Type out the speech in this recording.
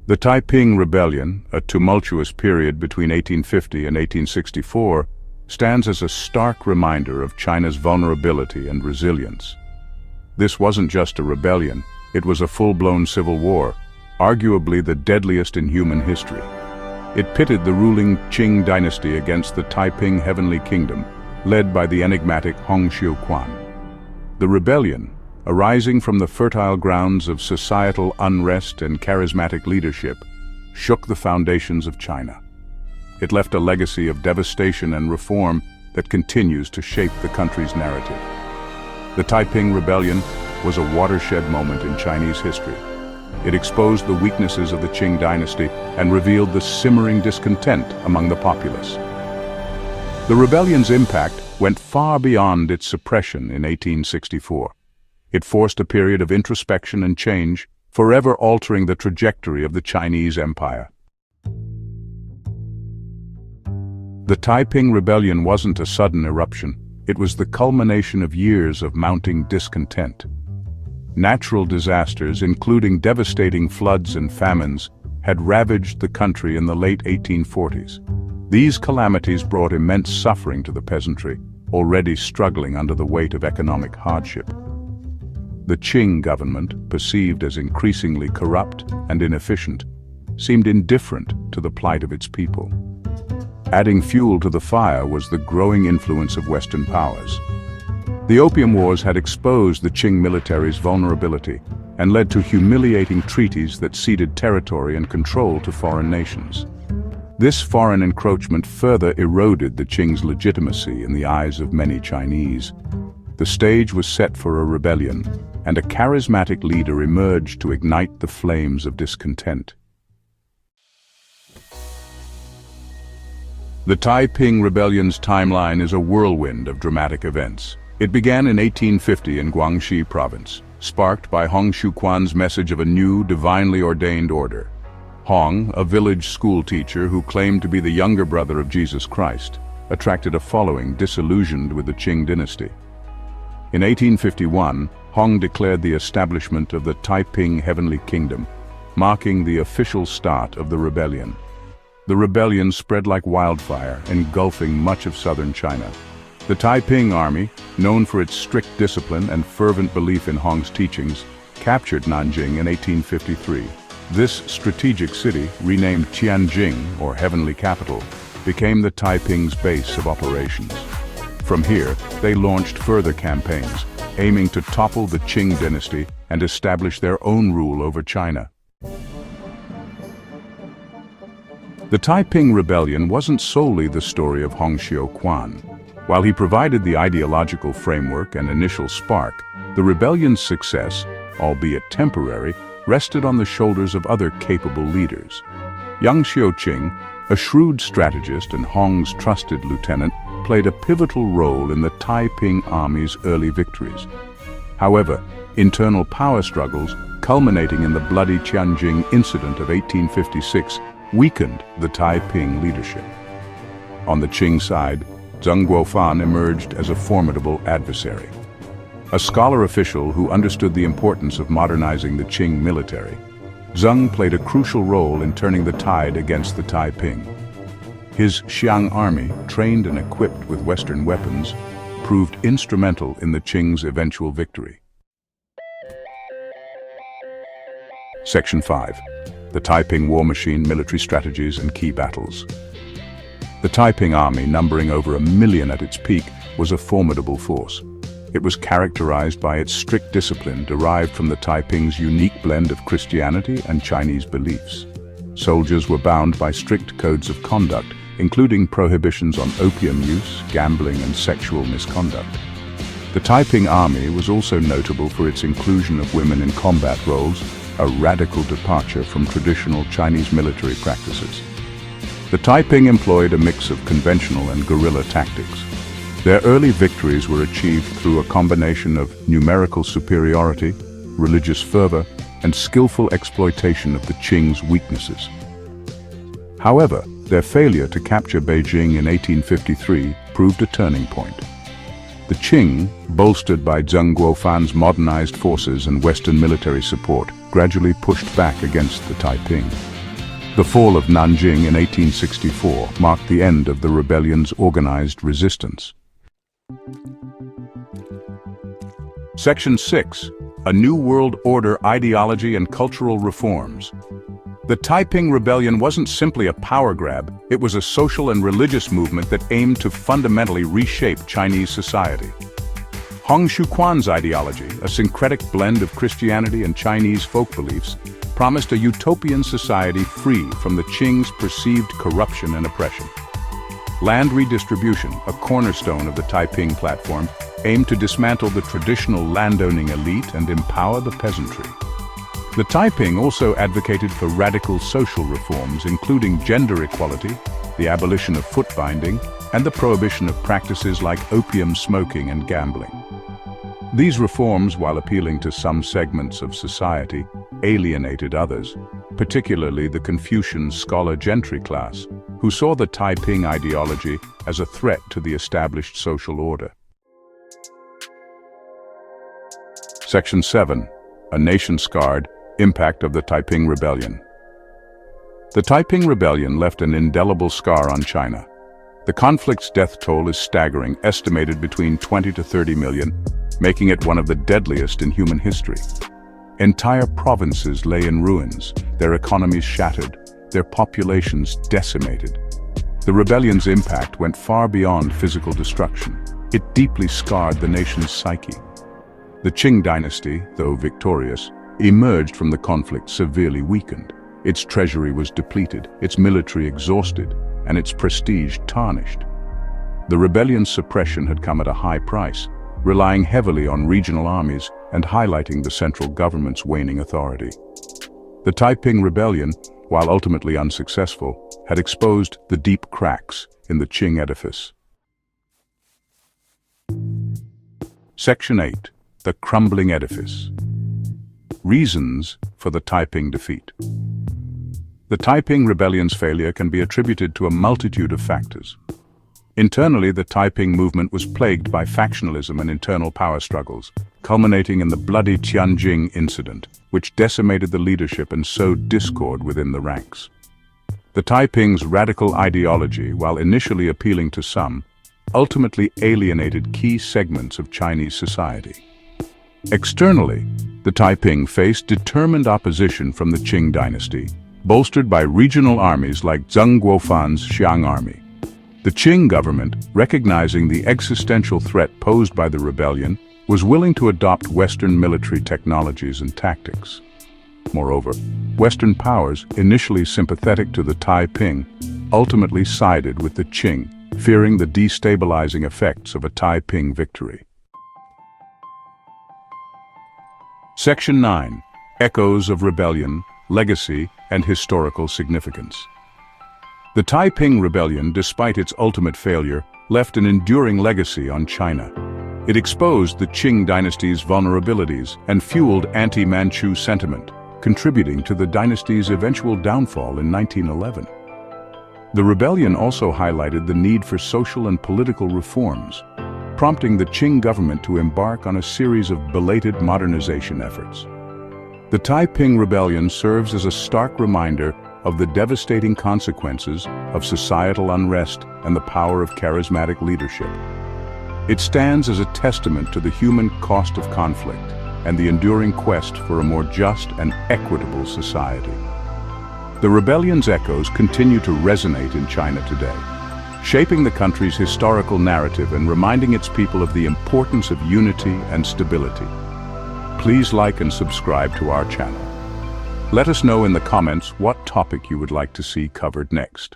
The Taiping Rebellion, a tumultuous period between 1850 and 1864, stands as a stark reminder of China's vulnerability and resilience. This wasn't just a rebellion, it was a full-blown civil war, arguably the deadliest in human history. It pitted the ruling Qing dynasty against the Taiping Heavenly Kingdom, led by the enigmatic Hong Xiuquan. The rebellion, arising from the fertile grounds of societal unrest and charismatic leadership, shook the foundations of China. It left a legacy of devastation and reform that continues to shape the country's narrative. The Taiping Rebellion was a watershed moment in Chinese history. It exposed the weaknesses of the Qing dynasty and revealed the simmering discontent among the populace. The rebellion's impact went far beyond its suppression in 1864. It forced a period of introspection and change, forever altering the trajectory of the Chinese Empire. The Taiping Rebellion wasn't a sudden eruption. It was the culmination of years of mounting discontent. Natural disasters, including devastating floods and famines, had ravaged the country in the late 1840s. These calamities brought immense suffering to the peasantry, already struggling under the weight of economic hardship. The Qing government, perceived as increasingly corrupt and inefficient, seemed indifferent to the plight of its people. Adding fuel to the fire was the growing influence of Western powers. The Opium Wars had exposed the Qing military's vulnerability and led to humiliating treaties that ceded territory and control to foreign nations. This foreign encroachment further eroded the Qing's legitimacy in the eyes of many Chinese. The stage was set for a rebellion, and a charismatic leader emerged to ignite the flames of discontent. The Taiping Rebellion's timeline is a whirlwind of dramatic events. It began in 1850 in Guangxi province, sparked by Hong Xiuquan's message of a new, divinely ordained order. Hong, a village school teacher who claimed to be the younger brother of Jesus Christ, attracted a following disillusioned with the Qing dynasty. In 1851, Hong declared the establishment of the Taiping Heavenly Kingdom, marking the official start of the rebellion. The rebellion spread like wildfire, engulfing much of southern China. The Taiping army, known for its strict discipline and fervent belief in Hong's teachings, captured Nanjing in 1853. This strategic city, renamed Tianjing, or Heavenly Capital, became the Taiping's base of operations. From here, they launched further campaigns, aiming to topple the Qing dynasty and establish their own rule over China. The Taiping Rebellion wasn't solely the story of Hong Xiuquan. While he provided the ideological framework and initial spark, the rebellion's success, albeit temporary, rested on the shoulders of other capable leaders. Yang Xiuqing, a shrewd strategist and Hong's trusted lieutenant, played a pivotal role in the Taiping army's early victories. However, internal power struggles, culminating in the bloody Tianjing incident of 1856, weakened the Taiping leadership. On the Qing side, Zheng Guofan emerged as a formidable adversary. A scholar official who understood the importance of modernizing the Qing military, Zheng played a crucial role in turning the tide against the Taiping. His Xiang army, trained and equipped with Western weapons, proved instrumental in the Qing's eventual victory. Section 5. The Taiping War Machine, Military Strategies and Key Battles. The Taiping army, numbering over 1 million at its peak, was a formidable force. It was characterized by its strict discipline derived from the Taiping's unique blend of Christianity and Chinese beliefs. Soldiers were bound by strict codes of conduct, including prohibitions on opium use, gambling, and sexual misconduct. The Taiping army was also notable for its inclusion of women in combat roles, a radical departure from traditional Chinese military practices. The Taiping employed a mix of conventional and guerrilla tactics. Their early victories were achieved through a combination of numerical superiority, religious fervor, and skillful exploitation of the Qing's weaknesses. However, their failure to capture Beijing in 1853 proved a turning point. The Qing, bolstered by Zheng Guofan's modernized forces and Western military support, gradually pushed back against the Taiping. The fall of Nanjing in 1864 marked the end of the rebellion's organized resistance. Section 6. A New World Order Ideology and Cultural Reforms. The Taiping Rebellion wasn't simply a power grab, it was a social and religious movement that aimed to fundamentally reshape Chinese society. Hong Xiuquan's ideology, a syncretic blend of Christianity and Chinese folk beliefs, promised a utopian society free from the Qing's perceived corruption and oppression. Land redistribution, a cornerstone of the Taiping platform, aimed to dismantle the traditional landowning elite and empower the peasantry. The Taiping also advocated for radical social reforms, including gender equality, the abolition of foot binding, and the prohibition of practices like opium smoking and gambling. These reforms, while appealing to some segments of society, alienated others, particularly the Confucian scholar gentry class, who saw the Taiping ideology as a threat to the established social order. Section 7. A nation-scarred impact of the Taiping Rebellion. The Taiping Rebellion left an indelible scar on China. The conflict's death toll is staggering, estimated between 20 to 30 million, making it one of the deadliest in human history. Entire provinces lay in ruins, their economies shattered, their populations decimated. The rebellion's impact went far beyond physical destruction. It deeply scarred the nation's psyche. The Qing dynasty, though victorious, emerged from the conflict severely weakened. Its treasury was depleted, its military exhausted, and its prestige tarnished. The rebellion's suppression had come at a high price, relying heavily on regional armies and highlighting the central government's waning authority. The Taiping Rebellion, while ultimately unsuccessful, had exposed the deep cracks in the Qing edifice. Section 8. The Crumbling Edifice. Reasons for the Taiping defeat. The Taiping Rebellion's failure can be attributed to a multitude of factors. Internally, the Taiping movement was plagued by factionalism and internal power struggles, culminating in the bloody Tianjin incident, which decimated the leadership and sowed discord within the ranks. The Taiping's radical ideology, while initially appealing to some, ultimately alienated key segments of Chinese society. Externally, the Taiping faced determined opposition from the Qing dynasty, bolstered by regional armies like Zheng Guofan's Xiang army. The Qing government, recognizing the existential threat posed by the rebellion, was willing to adopt Western military technologies and tactics. Moreover, Western powers, initially sympathetic to the Taiping, ultimately sided with the Qing, fearing the destabilizing effects of a Taiping victory. Section 9. Echoes of Rebellion, Legacy, and Historical Significance. The Taiping Rebellion, despite its ultimate failure, left an enduring legacy on China. It exposed the Qing dynasty's vulnerabilities and fueled anti-Manchu sentiment, contributing to the dynasty's eventual downfall in 1911. The rebellion also highlighted the need for social and political reforms, prompting the Qing government to embark on a series of belated modernization efforts. The Taiping Rebellion serves as a stark reminder of the devastating consequences of societal unrest and the power of charismatic leadership. It stands as a testament to the human cost of conflict and the enduring quest for a more just and equitable society. The rebellion's echoes continue to resonate in China today, shaping the country's historical narrative and reminding its people of the importance of unity and stability. Please like and subscribe to our channel. Let us know in the comments what topic you would like to see covered next.